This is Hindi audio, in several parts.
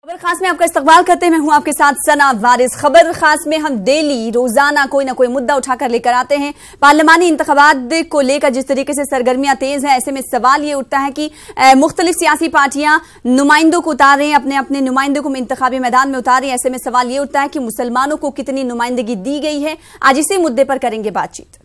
खबर खास में आपका इस्तकबाल करते हैं। मैं हूं आपके साथ सना वारिस। खबर खास में हम डेली रोजाना कोई ना कोई मुद्दा उठाकर लेकर आते हैं। पार्लिमानी इंतखाबात को लेकर जिस तरीके से सरगर्मियां तेज हैं, ऐसे में सवाल ये उठता है कि मुख्तलिफ सियासी पार्टियां नुमाइंदों को उतार रही हैं, अपने अपने नुमाइंदों को इंतखाबी मैदान में उतार रही हैं। ऐसे में सवाल ये उठता है कि मुसलमानों को कितनी नुमाइंदगी दी गई है। आज इसी मुद्दे पर करेंगे बातचीत।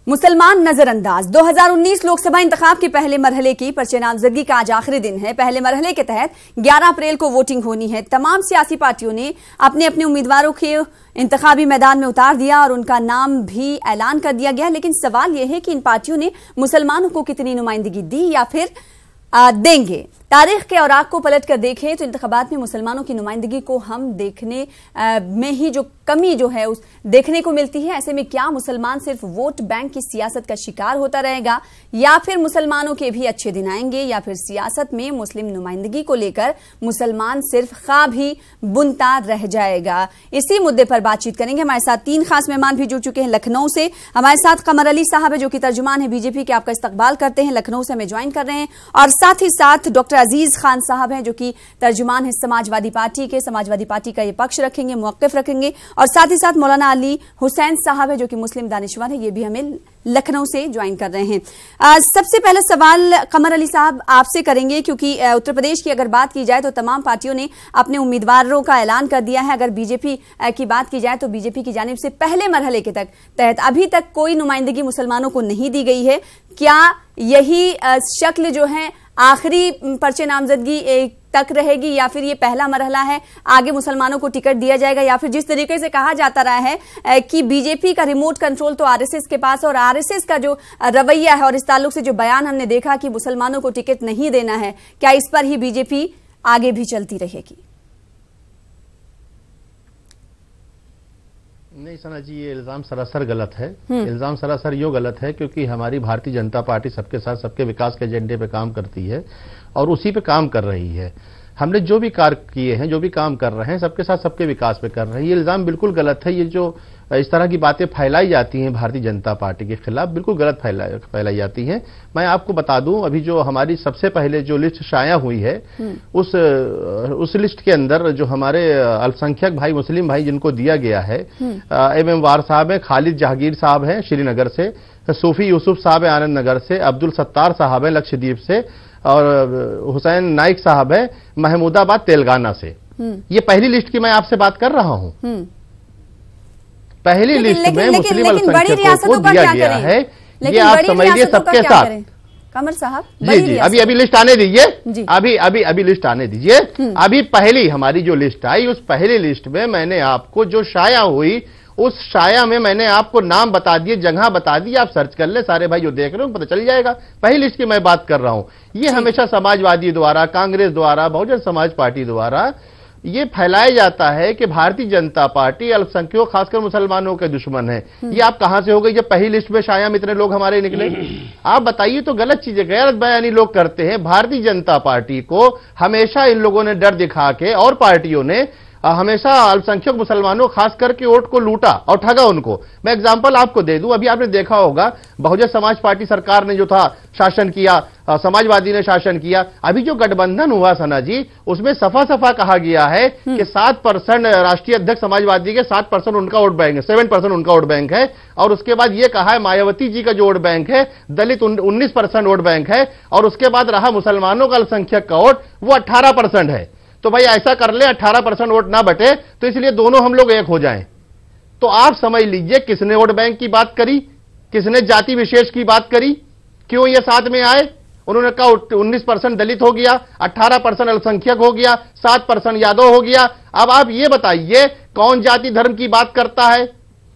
मुसलमान नजरअंदाज। 2019 लोकसभा इंतखाब के पहले मरहले की पर्चे नामजदगी का आज आखिरी दिन है। पहले मरहले के तहत 11 अप्रैल को वोटिंग होनी है। तमाम सियासी पार्टियों ने अपने अपने उम्मीदवारों के इंतखाबी मैदान में उतार दिया और उनका नाम भी ऐलान कर दिया गया। लेकिन सवाल यह है कि इन पार्टियों ने मुसलमानों को कितनी नुमाइंदगी दी या फिर देंगे। तारीख के औराक को पलट कर देखें तो इंतखाबात में मुसलमानों की नुमाइंदगी को हम देखने में ही जो कमी जो है उस देखने को मिलती है। ऐसे में क्या मुसलमान सिर्फ वोट बैंक की सियासत का शिकार होता रहेगा या फिर मुसलमानों के भी अच्छे दिन आएंगे, या फिर सियासत में मुस्लिम नुमाइंदगी को लेकर मुसलमान सिर्फ ख्वाब ही बुनता रह जाएगा। इसी मुद्दे पर बातचीत करेंगे। हमारे साथ 3 खास मेहमान भी जुड़ चुके हैं लखनऊ से। हमारे साथ कमर अली साहब है जो कि तर्जुमान है बीजेपी के, आपका इस्तकबाल करते हैं, लखनऊ से हमें ज्वाइन कर रहे हैं। और साथ ही साथ डॉक्टर अजीज खान साहब हैं जो कि तर्जुमान है समाजवादी पार्टी के, समाजवादी पार्टी का ये पक्ष रखेंगे, मौक़िफ़ रखेंगे। और साथ ही साथ मौलाना अली हुसैन साहब है जो कि मुस्लिम दानिशवर है, ये भी हमें लखनऊ से ज्वाइन कर रहे हैं। सबसे पहले सवाल कमर अली साहब आपसे करेंगे, क्योंकि उत्तर प्रदेश की अगर बात की जाए तो तमाम पार्टियों ने अपने उम्मीदवारों का ऐलान कर दिया है। अगर बीजेपी की बात की जाए तो बीजेपी की जानिब से पहले मरहले के तहत अभी तक कोई नुमाइंदगी मुसलमानों को नहीं दी गई है। क्या यही शक्ल जो है आखिरी पर्चे नामजदगी तक रहेगी, या फिर ये पहला मरहला है, आगे मुसलमानों को टिकट दिया जाएगा? या फिर जिस तरीके से कहा जाता रहा है कि बीजेपी का रिमोट कंट्रोल तो आरएसएस के पास, और आरएसएस का जो रवैया है और इस ताल्लुक से जो बयान हमने देखा कि मुसलमानों को टिकट नहीं देना है, क्या इस पर ही बीजेपी आगे भी चलती रहेगी? नहीं सना जी, ये इल्जाम सरासर गलत है। इल्जाम सरासर यूं गलत है क्योंकि हमारी भारतीय जनता पार्टी सबके साथ सबके विकास के एजेंडे पे काम करती है और उसी पे काम कर रही है। हमने जो भी कार्य किए हैं, जो भी काम कर रहे हैं, सबके साथ सबके विकास पे कर रहे हैं। ये इल्जाम बिल्कुल गलत है। ये जो इस तरह की बातें फैलाई जाती हैं भारतीय जनता पार्टी के खिलाफ, बिल्कुल गलत फैलाई जाती हैं। मैं आपको बता दूं, अभी जो हमारी सबसे पहले जो लिस्ट शाया हुई है उस लिस्ट के अंदर जो हमारे अल्पसंख्यक भाई, मुस्लिम भाई जिनको दिया गया है, एम वार साहब है, खालिद जहांगीर साहब हैं श्रीनगर से, सूफी यूसुफ साहब है आनंद नगर से, अब्दुल सत्तार साहब है लक्षद्वीप से, और हुसैन नाइक साहब है महमूदाबाद तेलंगाना से। ये पहली लिस्ट की मैं आपसे बात कर रहा हूं। पहली लिस्ट में मुस्लिम अल्पसंख्यकों को दिया गया है। ये आप समझिए सबके साथ। कमर साहब जी, अभी लिस्ट आने दीजिए, अभी लिस्ट आने दीजिए। अभी पहली हमारी जो लिस्ट आई, उस पहली लिस्ट में मैंने आपको जो शाया हुई, उस शाया में मैंने आपको नाम बता दिए, जगह बता दी। आप सर्च कर ले, सारे भाई जो देख रहे हो पता चल जाएगा। पहली लिस्ट की मैं बात कर रहा हूं। ये हमेशा समाजवादी द्वारा, कांग्रेस द्वारा, बहुजन समाज पार्टी द्वारा ये फैलाया जाता है कि भारतीय जनता पार्टी अल्पसंख्यकों खासकर मुसलमानों के दुश्मन है। ये आप कहां से हो गई जब पहली लिस्ट में शाया में इतने लोग हमारे निकले? आप बताइए। तो गलत चीजें, गलत बयानी लोग करते हैं। भारतीय जनता पार्टी को हमेशा इन लोगों ने डर दिखा के, और पार्टियों ने हमेशा अल्पसंख्यक मुसलमानों खास करके वोट को लूटा और ठगा उनको। मैं एग्जांपल आपको दे दूं, अभी आपने देखा होगा बहुजन समाज पार्टी सरकार ने जो था शासन किया, समाजवादी ने शासन किया। अभी जो गठबंधन हुआ सना जी, उसमें सफा सफा कहा गया है कि 7% राष्ट्रीय अध्यक्ष समाजवादी के 7% उनका वोट बैंक है, 7% उनका वोट बैंक है। और उसके बाद ये कहा है मायावती जी का जो वोट बैंक है, दलित 19% वोट बैंक है। और उसके बाद रहा मुसलमानों का अल्पसंख्यक का वोट, वो 18% है। तो भाई ऐसा कर ले 18% वोट ना बटे, तो इसलिए दोनों हम लोग एक हो जाएं। तो आप समझ लीजिए किसने वोट बैंक की बात करी, किसने जाति विशेष की बात करी, क्यों ये साथ में आए? उन्होंने कहा 19% दलित हो गया, 18% अल्पसंख्यक हो गया, 7% यादव हो गया। अब आप ये बताइए कौन जाति धर्म की बात करता है?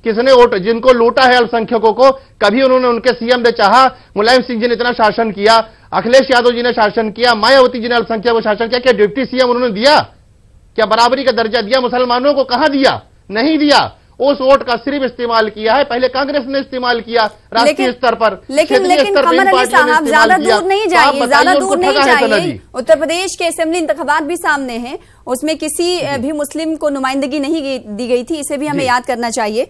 किसने वोट, जिनको लूटा है अल्पसंख्यकों को, कभी उन्होंने उनके सीएम ने चाहा? मुलायम सिंह जी ने इतना शासन किया, अखिलेश यादव जी ने शासन किया, मायावती जी ने अल्पसंख्यक को शासन किया। क्या डिप्टी सीएम उन्होंने दिया? क्या बराबरी का दर्जा दिया मुसलमानों को? कहां दिया? नहीं दिया। उस वोट का सिर्फ इस्तेमाल किया है, पहले कांग्रेस ने इस्तेमाल किया राष्ट्रीय स्तर पर, लेकिन कमर अली साहब ज्यादा दूर नहीं जाइए, ज्यादा दूर नहीं जाइए। उत्तर प्रदेश के असेंबली इंतखाबात भी सामने हैं, उसमें किसी भी मुस्लिम को नुमाइंदगी नहीं दी गई थी, इसे भी हमें याद करना चाहिए।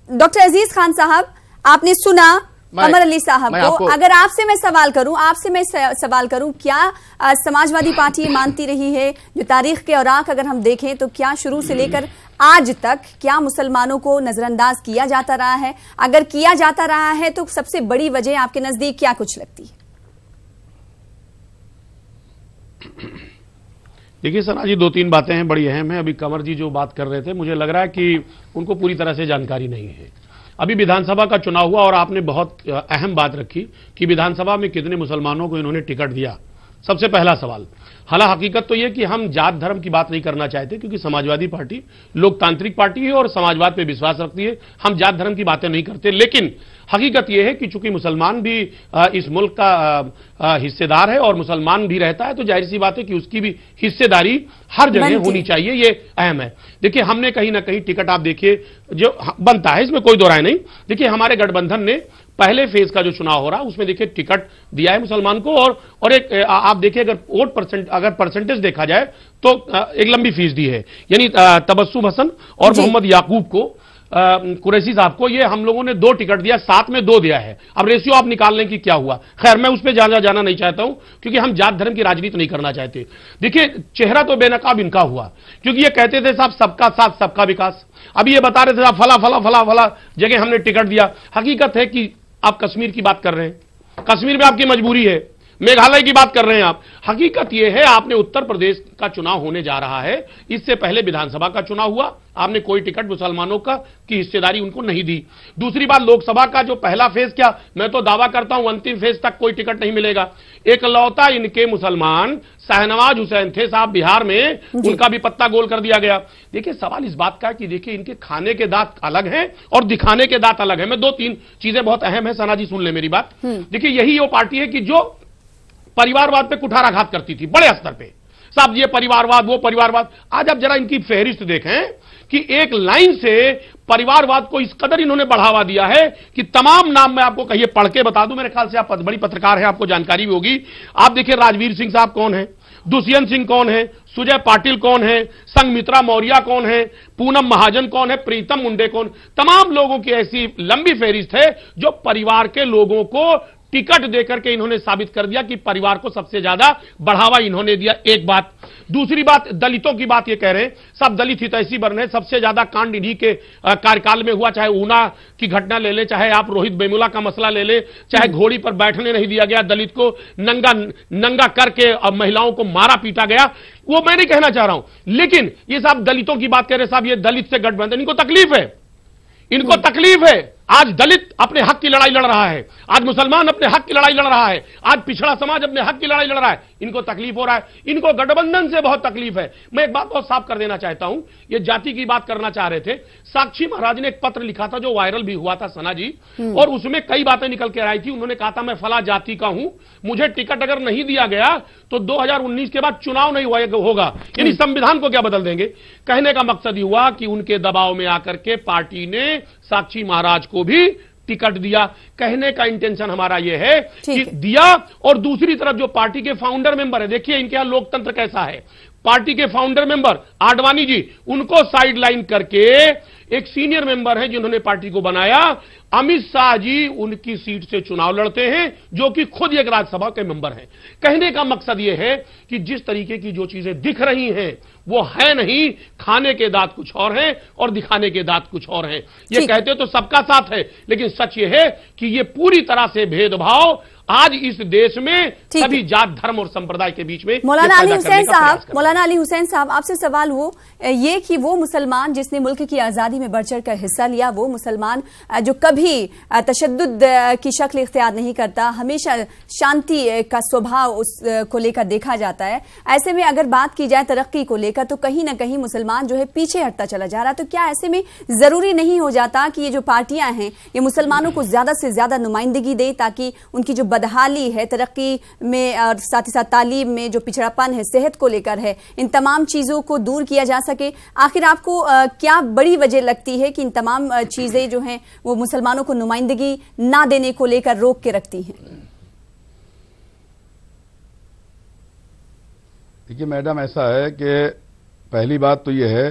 डॉक्टर अजीज खान साहब, आपने सुना कमर अली साहब को, अगर आपसे मैं सवाल करूं, क्या समाजवादी पार्टी ये मानती रही है, जो तारीख के औराक अगर हम देखें तो क्या शुरू से लेकर आज तक क्या मुसलमानों को नजरअंदाज किया जाता रहा है? अगर किया जाता रहा है तो सबसे बड़ी वजह आपके नजदीक क्या कुछ लगती है? देखिए सना जी, 2-3 बातें हैं, बड़ी अहम है। अभी कंवर जी जो बात कर रहे थे, मुझे लग रहा है कि उनको पूरी तरह से जानकारी नहीं है। अभी विधानसभा का चुनाव हुआ और आपने बहुत अहम बात रखी कि विधानसभा में कितने मुसलमानों को इन्होंने टिकट दिया। सबसे पहला सवाल, हालांकि हकीकत तो यह कि हम जात धर्म की बात नहीं करना चाहते, क्योंकि समाजवादी पार्टी लोकतांत्रिक पार्टी है और समाजवाद पे विश्वास रखती है, हम जात धर्म की बातें नहीं करते। लेकिन हकीकत यह है कि चूंकि मुसलमान भी इस मुल्क का हिस्सेदार है और मुसलमान भी रहता है, तो जाहिर सी बात है कि उसकी भी हिस्सेदारी हर जगह होनी चाहिए, ये अहम है। देखिए, हमने कहीं ना कहीं टिकट, आप देखिए जो बनता है, इसमें कोई दो राय नहीं। देखिए, हमारे गठबंधन ने पहले फेज का जो चुनाव हो रहा है उसमें देखिए टिकट दिया है मुसलमान को, और एक आप देखिए अगर परसेंटेज देखा जाए तो एक लंबी फीसदी है, यानी तबस्सुम हसन और मोहम्मद याकूब को, कुरैशी साहब को, ये हम लोगों ने 2 टिकट दिया, 7 में 2 दिया है। अब रेशियो आप निकाल लें कि क्या हुआ। खैर, मैं उस पर जाना नहीं चाहता हूं, क्योंकि हम जात धर्म की राजनीति नहीं करना चाहते। देखिए, चेहरा तो बेनकाब इनका हुआ, क्योंकि ये कहते थे साहब सबका साथ सबका विकास। अभी ये बता रहे थे साहब फला फला फला फला जगह हमने टिकट दिया। हकीकत है कि आप कश्मीर की बात कर रहे हैं, कश्मीर में आपकी मजबूरी है, मेघालय की बात कर रहे हैं आप। हकीकत यह है, आपने उत्तर प्रदेश का चुनाव होने जा रहा है, इससे पहले विधानसभा का चुनाव हुआ, आपने कोई टिकट मुसलमानों का की हिस्सेदारी उनको नहीं दी। दूसरी बात, लोकसभा का जो पहला फेज, क्या मैं तो दावा करता हूं अंतिम फेज तक कोई टिकट नहीं मिलेगा। एकलौता इनके मुसलमान शाहनवाज हुसैन थे साहब बिहार में, उनका भी पत्ता गोल कर दिया गया। देखिए, सवाल इस बात का कि देखिए इनके खाने के दांत अलग हैं और दिखाने के दांत अलग हैं। मैं 2-3 चीजें बहुत अहम है, सना जी सुन ले मेरी बात। देखिए, यही वो पार्टी है कि जो परिवारवाद पे कुठाराघात करती थी बड़े स्तर पे, साहब ये परिवारवाद वो परिवारवाद। आज आप जरा इनकी फहरिस्त देखें कि एक लाइन से परिवारवाद को इस कदर इन्होंने बढ़ावा दिया है कि तमाम नाम मैं आपको कहिए पढ़ के बता दूं, मेरे ख्याल से आप बड़ी पत्रकार हैं, आपको जानकारी भी होगी। आप देखिए, राजवीर सिंह साहब कौन है, दुष्यंत सिंह कौन है, सुजय पाटिल कौन है, संघमित्रा मौर्य कौन है, पूनम महाजन कौन है, प्रीतम मुंडे कौन, तमाम लोगों की ऐसी लंबी फहरिस्त है जो परिवार के लोगों को टिकट देकर के इन्होंने साबित कर दिया कि परिवार को सबसे ज्यादा बढ़ावा इन्होंने दिया। एक बात। दूसरी बात, दलितों की बात ये कह रहे हैं, सब दलित हितैषी बन रहे हैं, सबसे ज्यादा कांड इन्हीं के कार्यकाल में हुआ, चाहे ऊना की घटना ले ले, चाहे आप रोहित वेमुला का मसला ले ले, चाहे घोड़ी पर बैठने नहीं दिया गया, दलित को नंगा करके महिलाओं को मारा पीटा गया, वो मैं नहीं कहना चाह रहा हूं। लेकिन ये साहब दलितों की बात कह रहे, साहब ये दलित से गठबंधन, इनको तकलीफ है, इनको तकलीफ है। आज दलित अपने हक की लड़ाई लड़ रहा है, आज मुसलमान अपने हक की लड़ाई लड़ रहा है, आज पिछड़ा समाज अपने हक की लड़ाई लड़ रहा है, इनको तकलीफ हो रहा है, इनको गठबंधन से बहुत तकलीफ है। मैं एक बात बहुत साफ कर देना चाहता हूं, ये जाति की बात करना चाह रहे थे, साक्षी महाराज ने एक पत्र लिखा था जो वायरल भी हुआ था सना जी, और उसमें कई बातें निकल के आई थी। उन्होंने कहा था मैं फला जाति का हूं, मुझे टिकट अगर नहीं दिया गया तो 2019 के बाद चुनाव नहीं होगा, यानी संविधान को क्या बदल देंगे। कहने का मकसद ही हुआ कि उनके दबाव में आकर के पार्टी ने साक्षी महाराज को भी टिकट दिया। कहने का इंटेंशन हमारा यह है कि दिया। और दूसरी तरफ जो पार्टी के फाउंडर मेंबर है, देखिए इनके यहां लोकतंत्र कैसा है, पार्टी के फाउंडर मेंबर आडवाणी जी, उनको साइडलाइन करके एक सीनियर मेंबर है जिन्होंने पार्टी को बनाया, अमित शाह जी उनकी सीट से चुनाव लड़ते हैं, जो कि खुद एक राज्यसभा के मेंबर हैं। कहने का मकसद यह है कि जिस तरीके की जो चीजें दिख रही हैं वो है नहीं, खाने के दांत कुछ और हैं और दिखाने के दांत कुछ और हैं। ये कहते तो सबका साथ है, लेकिन सच ये है कि ये पूरी तरह से भेदभाव आज इस देश में सभी जात धर्म और संप्रदाय के बीच में। मौलाना अली हुसैन साहब, आपसे सवाल ये कि वो मुसलमान जिसने मुल्क की आजादी में बढ़ चढ़ कर हिस्सा लिया, वो मुसलमान जो कभी तशद्दुद की शक्ल इख्तियार नहीं करता, हमेशा शांति का स्वभाव उसको लेकर देखा जाता है, ऐसे में अगर बात की जाए तरक्की को लेकर तो कहीं ना कहीं मुसलमान जो है पीछे हटता चला जा रहा है। तो क्या ऐसे में जरूरी नहीं हो जाता कि ये जो पार्टियां हैं ये मुसलमानों को ज्यादा से ज्यादा नुमाइंदगी दे, ताकि उनकी जो बदहाली है, तरक्की में और साथ ही साथ तालीम में जो पिछड़ापन है, सेहत को लेकर है, इन तमाम चीज़ों को दूर किया जा सके। आखिर आपको क्या बड़ी वजह लगती है कि इन तमाम चीज़ें जो हैं वो मुसलमानों को नुमाइंदगी ना देने को लेकर रोक के रखती हैं? देखिए मैडम, ऐसा है कि पहली बात तो यह है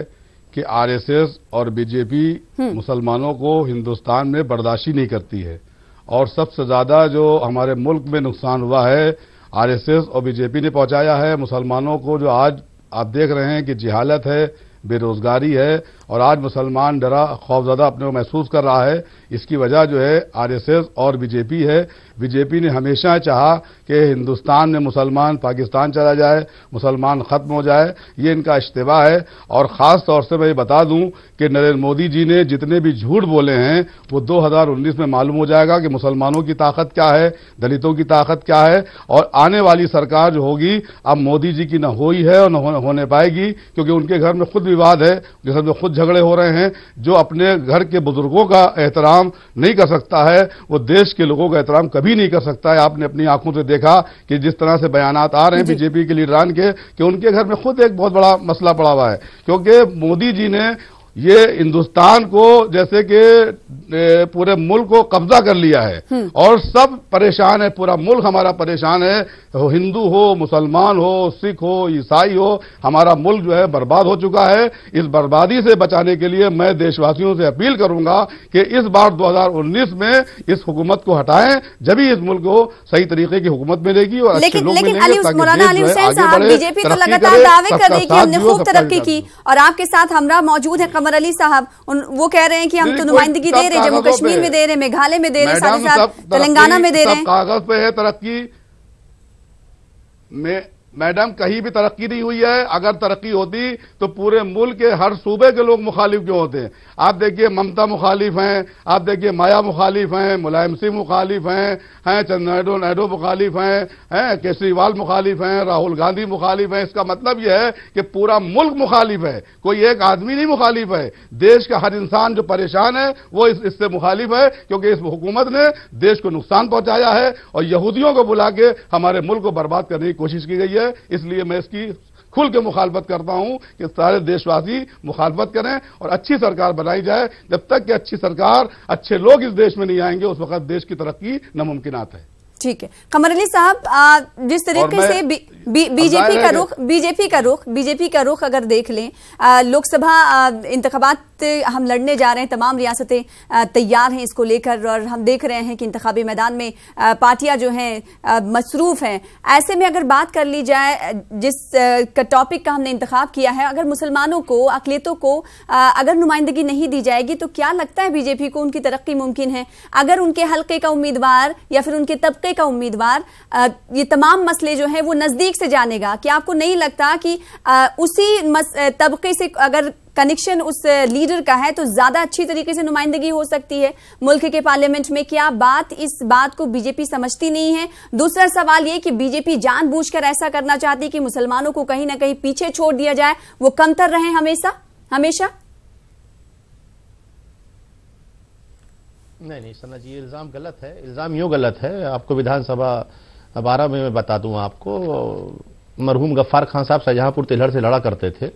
कि आरएसएस और बीजेपी मुसलमानों को हिंदुस्तान में बर्दाश्त नहीं करती है, और सबसे ज्यादा जो हमारे मुल्क में नुकसान हुआ है आरएसएस और बीजेपी ने पहुंचाया है मुसलमानों को। जो आज आप देख रहे हैं कि जिहालत है, बेरोजगारी है, और आज मुसलमान डरा खौफजदा अपने को महसूस कर रहा है, इसकी वजह जो है आरएसएस और बीजेपी है। बीजेपी ने हमेशा चाहा कि हिंदुस्तान में मुसलमान पाकिस्तान चला जाए, मुसलमान खत्म हो जाए, ये इनका इज्तिमा है। और ख़ास तौर से मैं ये बता दूं कि नरेंद्र मोदी जी ने जितने भी झूठ बोले हैं वो 2019 में मालूम हो जाएगा कि मुसलमानों की ताकत क्या है, दलितों की ताकत क्या है। और आने वाली सरकार जो होगी अब मोदी जी की न हुई है और न होने पाएगी, क्योंकि उनके घर में खुद विवाद है, घर में खुद झगड़े हो रहे हैं। जो अपने घर के बुजुर्गों का एहतराम नहीं कर सकता है वो देश के लोगों का एहतराम कभी नहीं कर सकता है। आपने अपनी आंखों से देखा कि जिस तरह से बयानात आ रहे हैं बीजेपी के लीडरान के, कि उनके घर में खुद एक बहुत बड़ा मसला पड़ा हुआ है, क्योंकि मोदी जी ने ये हिंदुस्तान को जैसे कि पूरे मुल्क को कब्जा कर लिया है और सब परेशान है, पूरा मुल्क हमारा परेशान है। हिंदू हो, मुसलमान हो, सिख हो, ईसाई हो, हमारा मुल्क जो है बर्बाद हो चुका है। इस बर्बादी से बचाने के लिए मैं देशवासियों से अपील करूंगा कि इस बार 2019 में इस हुकूमत को हटाएं, जब ही इस मुल्क को सही तरीके की हुकूमत मिलेगी और अच्छे लोग मिलेंगे। मौलाना अली हुसैन साहब, बीजेपी तो लगातार दावे कर रही है कि हमने खूब तरक्की की, और आपके साथ हमरा मौजूद है कमर अली साहब, वो कह रहे हैं कि हम तो नुमाइंदगी दे रहे हैं, जम्मू कश्मीर में दे रहे हैं, मेघालय में दे रहे हैं, साथ ही साथ तेलंगाना में दे रहे हैं। कागज पे है तरक्की में मैडम, कहीं भी तरक्की नहीं हुई है। अगर तरक्की होती तो पूरे मुल्क के हर सूबे के लोग मुखालिफ क्यों होते हैं? आप देखिए ममता मुखालिफ हैं, आप देखिए माया मुखालिफ हैं, मुलायम सिंह मुखालिफ हैं, चंद्रनाइडू नायडू मुखालिफ हैं, केजरीवाल मुखालिफ हैं, राहुल गांधी मुखालिफ हैं। इसका मतलब यह है कि पूरा मुल्क मुखालिफ है, कोई एक आदमी नहीं मुखालिफ है। देश का हर इंसान जो परेशान है वो इससे मुखालिफ है, क्योंकि इस हुकूमत ने देश को नुकसान पहुंचाया है और यहूदियों को बुला के हमारे मुल्क को बर्बाद करने की कोशिश की गई है। इसलिए मैं इसकी खुल के मुखालफत करता हूं कि सारे देशवासी मुखालफत करें और अच्छी सरकार बनाई जाए। जब तक कि अच्छी सरकार, अच्छे लोग इस देश में नहीं आएंगे उस वक्त देश की तरक्की नामुमकिनात है। ठीक है कमर अली साहब, जिस तरीके से बीजेपी का रुख अगर देख लें, लोकसभा इंतखाबात हम लड़ने जा रहे हैं, तमाम रियासतें तैयार हैं इसको लेकर, और हम देख रहे हैं कि इंतखाबी मैदान में पार्टियां जो हैं मसरूफ हैं। ऐसे में अगर बात कर ली जाए जिस टॉपिक का हमने इंतखाब किया है, अगर मुसलमानों को, अकलियतों को अगर नुमाइंदगी नहीं दी जाएगी तो क्या लगता है बीजेपी को उनकी तरक्की मुमकिन है? अगर उनके हल्के का उम्मीदवार या फिर उनके तबके का उम्मीदवार ये तमाम मसले जो हैं वो नजदीक से जानेगा, क्या आपको नहीं लगता कि उसी तबके से अगर कनेक्शन उस लीडर का है तो ज्यादा अच्छी तरीके से नुमाइंदगी हो सकती है मुल्क के पार्लियामेंट में? क्या इस बात को बीजेपी समझती नहीं है? दूसरा सवाल ये कि बीजेपी जानबूझकर ऐसा करना चाहती है कि मुसलमानों को कहीं ना कहीं पीछे छोड़ दिया जाए, वो कमतर रहे हमेशा? नहीं सना जी, इल्जाम गलत है। इल्जाम यूं गलत है, आपको विधानसभा 12 में मैं बता दूं आपको, मरहूम गफ्फार खान साहब शाहजहांपुर तिलहर से लड़ा करते थे।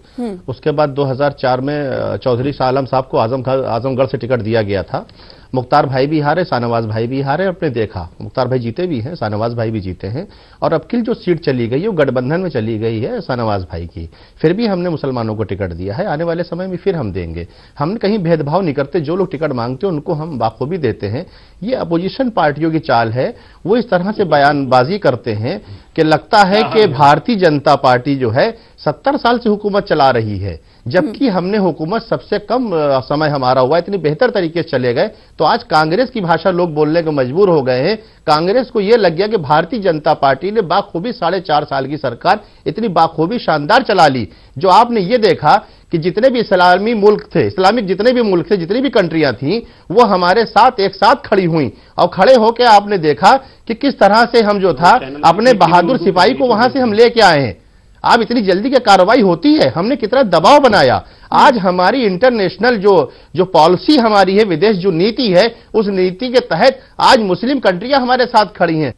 उसके बाद 2004 में चौधरी शाह आलम साहब को आजमगढ़ से टिकट दिया गया था। मुख्तार भाई भी हारे, शाहनवाज भाई भी हारे। आपने देखा मुख्तार भाई जीते भी हैं, शाहनवाज भाई भी जीते हैं, और अब की जो सीट चली गई है वो गठबंधन में चली गई है शाहनवाज भाई की। फिर भी हमने मुसलमानों को टिकट दिया है, आने वाले समय में फिर हम देंगे। हमने कहीं भेदभाव नहीं करते, जो लोग टिकट मांगते हैं उनको हम बाखूबी देते हैं। ये अपोजिशन पार्टियों की चाल है, वो इस तरह से बयानबाजी करते हैं कि लगता है कि भारतीय जनता पार्टी जो है 70 साल से हुकूमत चला रही है, जबकि हमने हुकूमत सबसे कम समय हमारा हुआ, इतनी बेहतर तरीके से चले गए। तो आज कांग्रेस की भाषा लोग बोलने को मजबूर हो गए हैं। कांग्रेस को यह लग गया कि भारतीय जनता पार्टी ने बाखूबी 4.5 साल की सरकार इतनी बाखूबी शानदार चला ली। जो आपने ये देखा कि जितने भी इस्लामी मुल्क थे, इस्लामिक जितने भी मुल्क थे, जितनी भी कंट्रियां थी, वो हमारे साथ एक साथ खड़ी हुई, और खड़े होकर आपने देखा कि किस तरह से हम जो था अपने बहादुर सिपाही को वहां से हम लेके आए हैं। अब इतनी जल्दी क्या कार्रवाई होती है? हमने कितना दबाव बनाया। आज हमारी इंटरनेशनल जो पॉलिसी हमारी है, विदेश जो नीति है, उस नीति के तहत आज मुस्लिम कंट्रियां हमारे साथ खड़ी हैं।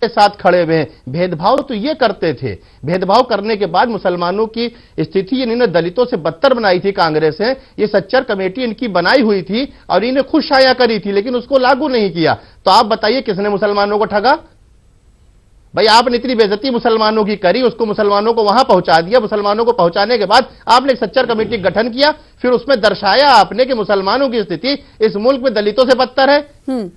के साथ खड़े हुए हैं। भेदभाव तो ये करते थे, भेदभाव करने के बाद मुसलमानों की स्थिति इन्होंने दलितों से बदतर बनाई थी कांग्रेस है। ये सच्चर कमेटी इनकी बनाई हुई थी और इन्हें खुद शाया करी थी, लेकिन उसको लागू नहीं किया। तो आप बताइए किसने मुसलमानों को ठगा? भाई आपने इतनी बेइज्जती मुसलमानों की करी, उसको मुसलमानों को वहां पहुंचा दिया। मुसलमानों को पहुंचाने के बाद आपने एक सच्चर कमेटी का गठन किया, फिर उसमें दर्शाया आपने कि मुसलमानों की स्थिति इस मुल्क में दलितों से बदतर है।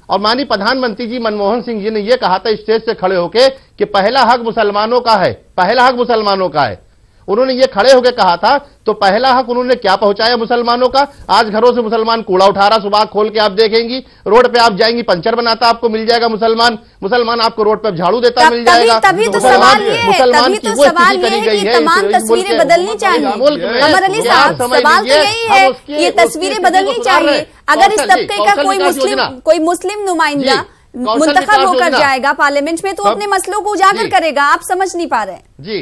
और माननीय प्रधानमंत्री जी मनमोहन सिंह जी ने यह कहा था स्टेज से खड़े होकर कि पहला हक मुसलमानों का है, पहला हक मुसलमानों का है। उन्होंने ये खड़े होकर कहा था, तो पहला हक उन्होंने क्या पहुंचाया मुसलमानों का? आज घरों से मुसलमान कूड़ा उठा रहा, सुबह खोल के आप देखेंगी, रोड पे आप जाएंगी पंचर बनाता आपको मिल जाएगा मुसलमान आपको रोड पे झाड़ू देता मिल जाएगा। तभी तो सवाल ये है कि तमाम तस्वीरें बदलनी चाहिए। कमर अली साहब, सवाल तो यही है, ये तस्वीरें बदलनी चाहिए। अगर इस तबके का कोई मुस्लिम नुमाइंदा मुंतखब होकर जाएगा पार्लियामेंट में, तो अपने मसलों को उजागर करेगा। आप समझ नहीं पा रहे जी,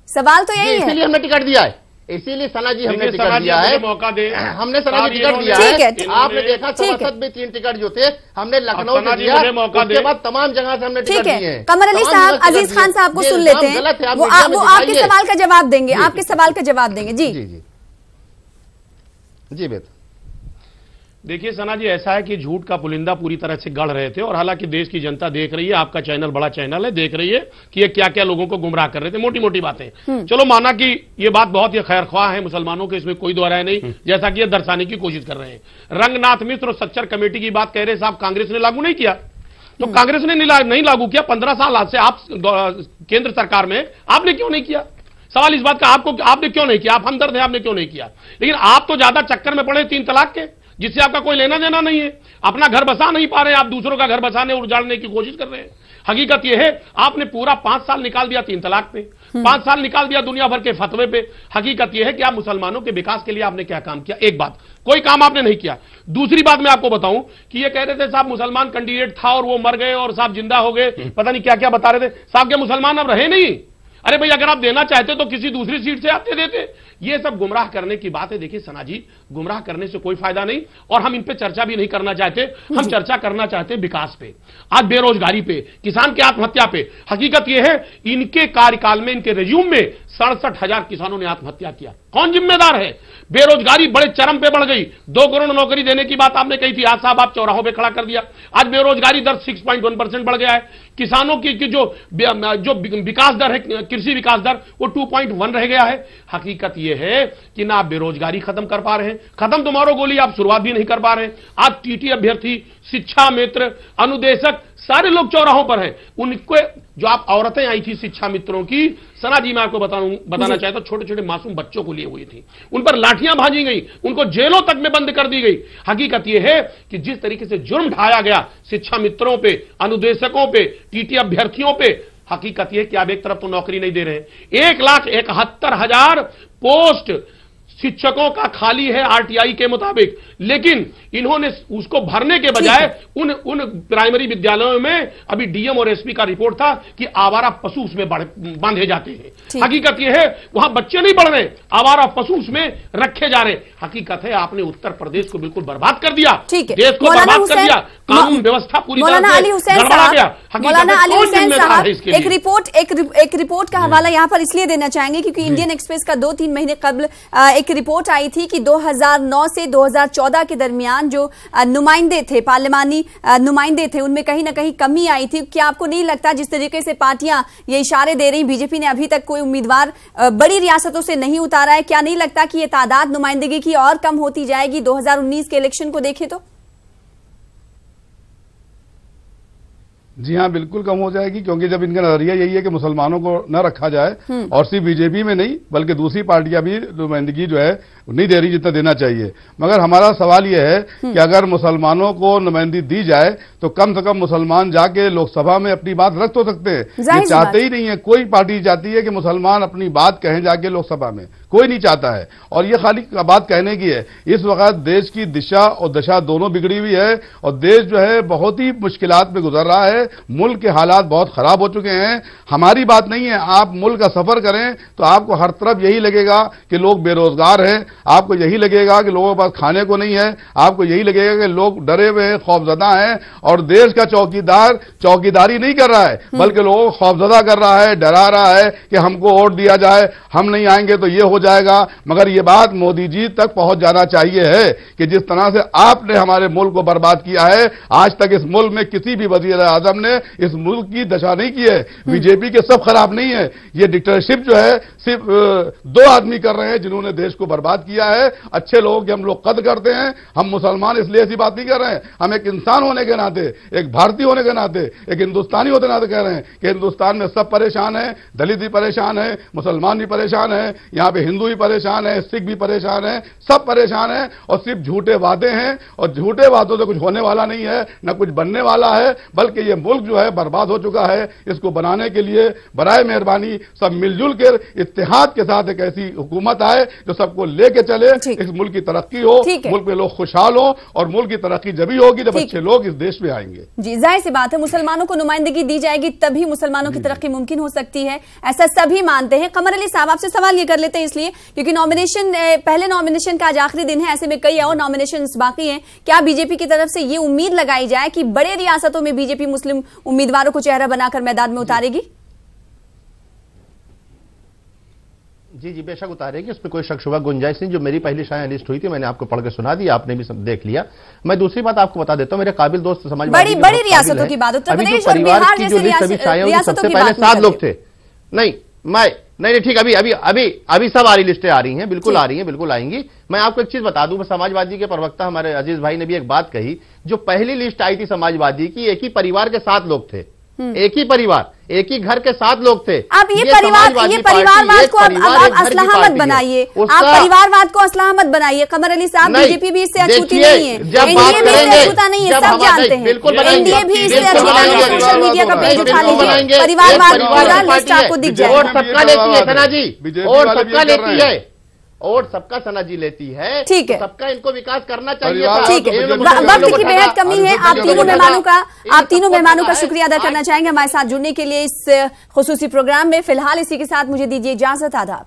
सवाल तो यही है। इसीलिए हमने टिकट दिया है, इसीलिए सना जी हमने टिकट दिया है, मौका दे, हमने सना जी टिकट दिया है। आपने देखा सभासद में 3 टिकट जो थे हमने लखनऊ से दिया, उसके बाद तमाम जगह से हमने टिकट दिए हैं। कमर अली साहब, अजीज खान साहब को सुन लेते हैं, वो आपके सवाल का जवाब देंगे, आपके सवाल का जवाब देंगे। जी जी जी जी बेहतर। देखिए सना जी, ऐसा है कि झूठ का पुलिंदा पूरी तरह से गढ़ रहे थे, और हालांकि देश की जनता देख रही है, आपका चैनल बड़ा चैनल है, देख रही है कि ये क्या क्या लोगों को गुमराह कर रहे थे, मोटी मोटी बातें। चलो माना कि ये बात बहुत ही खैरख्वाह है मुसलमानों के, इसमें कोई दोहराय नहीं, जैसा कि ये दर्शाने की कोशिश कर रहे हैं। रंगनाथ मिश्र और सच्चर कमेटी की बात कह रहे साहब, कांग्रेस ने लागू नहीं किया, तो कांग्रेस ने नहीं लागू किया। 15 साल आज से आप केंद्र सरकार में, आपने क्यों नहीं किया? सवाल इस बात का आपने क्यों नहीं किया? आप हमदर्द है, आपने क्यों नहीं किया? लेकिन आप तो ज्यादा चक्कर में पड़े 3 तलाक के, जिससे आपका कोई लेना देना नहीं है, अपना घर बसा नहीं पा रहे हैं, आप दूसरों का घर बसाने और उजाड़ने की कोशिश कर रहे हैं। हकीकत यह है, आपने पूरा 5 साल निकाल दिया 3 तलाक पे, 5 साल निकाल दिया दुनिया भर के फतवे पे। हकीकत यह है कि आप मुसलमानों के विकास के लिए आपने क्या काम किया? एक बात, कोई काम आपने नहीं किया। दूसरी बात मैं आपको बताऊं कि ये कह रहे थे साहब मुसलमान कैंडिडेट था और वो मर गए और साहब जिंदा हो गए, पता नहीं क्या क्या बता रहे थे साहब, के मुसलमान अब रहे नहीं। अरे भाई, अगर आप देना चाहते तो किसी दूसरी सीट से आप दे देते। ये सब गुमराह करने की बात है। देखिए सना जी, गुमराह करने से कोई फायदा नहीं, और हम इन पे चर्चा भी नहीं करना चाहते। हम चर्चा करना चाहते हैं विकास पे, आज बेरोजगारी पे, किसान की आत्महत्या पे। हकीकत यह है, इनके कार्यकाल में, इनके रिज्यूम में 67,000 किसानों ने आत्महत्या किया। कौन जिम्मेदार है? बेरोजगारी बड़े चरम पे बढ़ गई। 2 करोड़ नौकरी देने की बात आपने कही थी, आज साहब आप चौराहों पे खड़ा कर दिया। आज बेरोजगारी दर 6.1% बढ़ गया है। किसानों की जो विकास दर है, कृषि विकास दर, वो 2.1 रह गया है। हकीकत यह है कि ना आप बेरोजगारी खत्म कर पा रहे हैं, खत्म तो मारो गोली, आप शुरुआत भी नहीं कर पा रहे हैं। आज टीटी अभ्यर्थी, शिक्षा मित्र, अनुदेशक, सारे लोग चौराहों पर हैं। उनको जो आप औरतें आई थी शिक्षा मित्रों की, सना जी मैं आपको बताना चाहता हूं, छोटे छोटे मासूम बच्चों को लिए हुई थी, उन पर लाठियां भाजी गई, उनको जेलों तक में बंद कर दी गई। हकीकत यह है कि जिस तरीके से जुर्म ढाया गया शिक्षा मित्रों पे, अनुदेशकों पे, टीटी अभ्यर्थियों पे, हकीकत यह कि आप एक तरफ तो नौकरी नहीं दे रहे हैं, 1,71,000 पोस्ट शिक्षकों का खाली है आरटीआई के मुताबिक, लेकिन इन्होंने उसको भरने के बजाय उन प्राइमरी विद्यालयों में अभी डीएम और एसपी का रिपोर्ट था कि आवारा पशु उसमें बांधे जाते हैं। हकीकत यह है वहां बच्चे नहीं पढ़ रहे, आवारा पशु उसमें रखे जा रहे। हकीकत है आपने उत्तर प्रदेश को बिल्कुल बर्बाद कर दिया, देश को बर्बाद कर दिया, कानून व्यवस्था पूरी तरह से गड़बड़ा गया। मौलाना अली हुसैन साहब, एक रिपोर्ट का हवाला यहां पर इसलिए देना चाहेंगे क्योंकि इंडियन एक्सप्रेस का 2-3 महीने कबल एक रिपोर्ट आई थी कि 2009 से 2014 के दरमियान जो नुमाइंदे थे, पार्लिमानी नुमाइंदे थे, उनमें कहीं ना कहीं कमी आई थी। क्या आपको नहीं लगता जिस तरीके से पार्टियां ये इशारे दे रही, बीजेपी ने अभी तक कोई उम्मीदवार बड़ी रियासतों से नहीं उतारा है, क्या नहीं लगता कि ये तादाद नुमाइंदगी की और कम होती जाएगी 2019 के इलेक्शन को देखें तो? जी हाँ, बिल्कुल कम हो जाएगी, क्योंकि जब इनका नजरिया यही है कि मुसलमानों को न रखा जाए, और सिर्फ बीजेपी में नहीं बल्कि दूसरी पार्टियां भी नुमाइंदगी जो है नहीं दे रही जितना देना चाहिए। मगर हमारा सवाल यह है कि अगर मुसलमानों को नुमाइंदगी दी जाए तो कम से कम मुसलमान जाके लोकसभा में अपनी बात रख तो सकते हैं। ये चाहते ही नहीं है, कोई पार्टी चाहती है कि मुसलमान अपनी बात कहें जाके लोकसभा में, कोई नहीं चाहता है। और ये खाली बात कहने की है। इस वक्त देश की दिशा और दशा दोनों बिगड़ी हुई है और देश जो है बहुत ही मुश्किलात में गुजर रहा है। मुल्क के हालात बहुत खराब हो चुके हैं। हमारी बात नहीं है, आप मुल्क का सफर करें तो आपको हर तरफ यही लगेगा कि लोग बेरोजगार हैं, आपको यही लगेगा कि लोगों के पास खाने को नहीं है, आपको यही लगेगा कि लोग डरे हुए हैं, खौफजदा हैं। और देश का चौकीदार चौकीदारी नहीं कर रहा है बल्कि लोगों को खौफजदा कर रहा है, डरा रहा है कि हमको वोट दिया जाए, हम नहीं आएंगे तो ये हो जाएगा। मगर ये बात मोदी जी तक पहुंच जाना चाहिए है कि जिस तरह से आपने हमारे मुल्क को बर्बाद किया है, आज तक इस मुल्क में किसी भी वजीर आजम ने इस मुल्क की दशा नहीं की है। बीजेपी के सब खराब नहीं है, ये डिक्टेटरशिप जो है सिर्फ दो आदमी कर रहे हैं जिन्होंने देश को बर्बाद किया है। अच्छे लोगों की हम लोग कद्र करते हैं। हम मुसलमान इसलिए ऐसी बात नहीं कर रहे हैं, हम एक इंसान होने के नाते, एक भारतीय होने के नाते, एक हिंदुस्तानी होने के नाते कह रहे हैं कि हिंदुस्तान में सब परेशान है, दलित भी परेशान है, मुसलमान भी परेशान है, यहाँ पे हिंदू भी परेशान है, सिख भी परेशान है, सब परेशान है। और सिर्फ झूठे वादे हैं और झूठे वादों से कुछ होने वाला नहीं है, न कुछ बनने वाला है, बल्कि ये मुल्क जो है बर्बाद हो चुका है। इसको बनाने के लिए बराए मेहरबानी सब मिलजुल कर इत्तेहाद के साथ एक ऐसी हुकूमत आए जो सबको लेके चले, इस मुल्क की तरक्की हो, मुल्क में लोग खुशहाल हो। और मुल्क की तरक्की जभी होगी जब अच्छे लोग इस देश में आएंगे। जी, जाहिर सी बात है, मुसलमानों को नुमाइंदगी दी जाएगी तभी मुसलमानों की तरक्की मुमकिन हो सकती है, ऐसा सभी मानते हैं। कमर अली साहब, आपसे सवाल ये कर लेते हैं इसलिए क्योंकि पहले नॉमिनेशन का आज आखिरी दिन है, ऐसे में कई और नॉमिनेशन बाकी हैं। क्या बीजेपी की तरफ से ये उम्मीद लगाई जाए कि बड़े रियासतों में बीजेपी मुस्लिम उम्मीदवारों को चेहरा बनाकर मैदान में उतारेगी? जी जी, बेशक उतारेगी, उसमें कोई शक शुबा गुंजाइश नहीं। जो मेरी पहली शाया लिस्ट हुई थी मैंने आपको पढ़ के सुना दी, आपने भी देख लिया। मैं दूसरी बात आपको बता देता हूं, मेरे काबिल दोस्त समाजवादी बड़ी रियासतों की बात, उत्तर प्रदेश और बिहार जैसी सबसे पहले 7 लोग थे। नहीं ठीक, अभी सब आ रही लिस्टें आ रही हैं, बिल्कुल आ रही हैं, बिल्कुल आएंगी। मैं आपको एक चीज बता दूं, समाजवादी के प्रवक्ता हमारे अजीज भाई ने भी एक बात कही। जो पहली लिस्ट आई थी समाजवादी की, एक ही परिवार के 7 लोग थे, एक ही परिवार, एक ही घर के 7 लोग थे। आप ये परिवारवाद को आप असलाह मत बनाइए, आप परिवारवाद को असलाह मत बनाइए। कमर अली साहब, बीजेपी भी इससे अछूती नहीं है, एनडीए भी इससे अछूता नहीं है, सब जानते हैं। एनडीए भी इससे अछूता नहीं है। सोशल मीडिया का पेज उठा लीजिए, परिवारवाद पूरा लिस्ट आपको दिख जाएगा। और सबका लेती है सना जी, और सबका लेती है, और सबका सना जी लेती है। ठीक है, सबका इनको विकास करना चाहिए था। ठीक है, वक्त की बेहद कमी है। आप तीनों मेहमानों का शुक्रिया अदा करना चाहेंगे हमारे साथ जुड़ने के लिए इस खुसूसी प्रोग्राम में। फिलहाल इसी के साथ मुझे दीजिए इजाजत। आदाब।